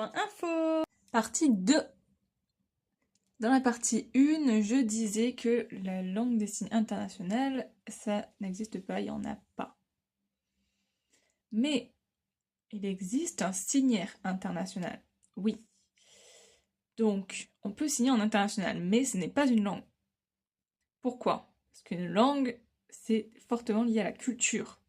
Info. Partie 2. Dans la partie 1, je disais que la langue des signes internationale, ça n'existe pas, il n'y en a pas. Mais il existe un signaire international. Oui. Donc, on peut signer en international, mais ce n'est pas une langue. Pourquoi? Parce qu'une langue, c'est fortement lié à la culture.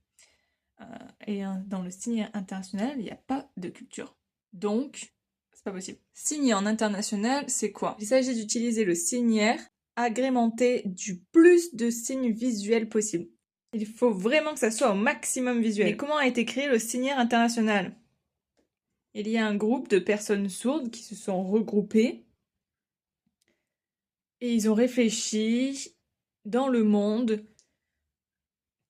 Et dans le signaire international, il n'y a pas de culture. Donc, c'est pas possible. Signer en international, c'est quoi? Il s'agit d'utiliser le signaire agrémenté du plus de signes visuels possible. Il faut vraiment que ça soit au maximum visuel. Mais comment a été créé le signaire international? Il y a un groupe de personnes sourdes qui se sont regroupées et ils ont réfléchi dans le monde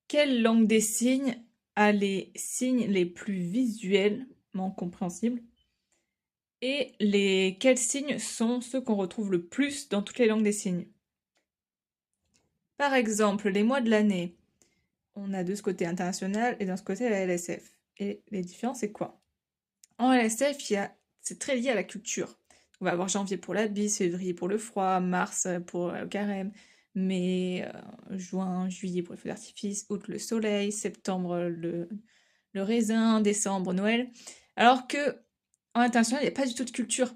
quelle langue des signes a les signes les plus visuellement compréhensibles et quels signes sont ceux qu'on retrouve le plus dans toutes les langues des signes. Par exemple, les mois de l'année, on a de ce côté international et de ce côté la LSF. Et les différences, c'est quoi? En LSF, c'est très lié à la culture. On va avoir janvier pour la bise, février pour le froid, mars pour le carême, mai, juin, juillet pour les feux d'artifice, août le soleil, septembre le raisin, décembre Noël. Alors que en international, il n'y a pas du tout de culture.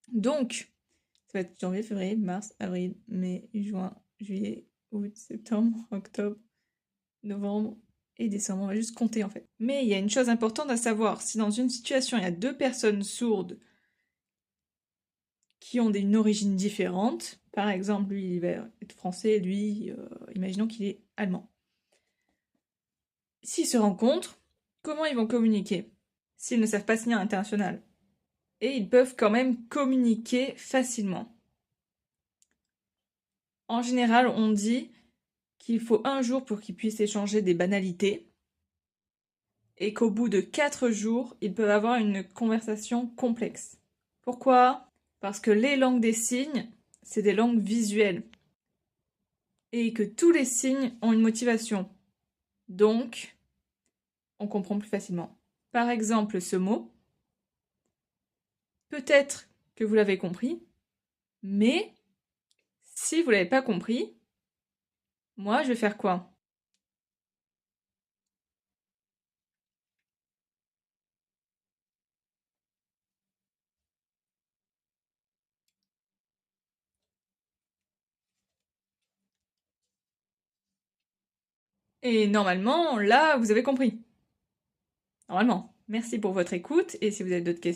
Donc, ça va être janvier, février, mars, avril, mai, juin, juillet, août, septembre, octobre, novembre et décembre. On va juste compter en fait. Mais il y a une chose importante à savoir. Si dans une situation, il y a deux personnes sourdes qui ont une origine différente, par exemple, lui, il va être français, lui, imaginons qu'il est allemand. S'ils se rencontrent, comment ils vont communiquer s'ils ne savent pas signer à l'international? Et ils peuvent quand même communiquer facilement. En général, on dit qu'il faut 1 jour pour qu'ils puissent échanger des banalités et qu'au bout de 4 jours, ils peuvent avoir une conversation complexe. Pourquoi? Parce que les langues des signes, c'est des langues visuelles et que tous les signes ont une motivation. Donc, on comprend plus facilement. Par exemple, ce mot, peut-être que vous l'avez compris, mais si vous ne l'avez pas compris, moi, je vais faire quoi? Et normalement, là, vous avez compris. Normalement. Merci pour votre écoute et si vous avez d'autres questions,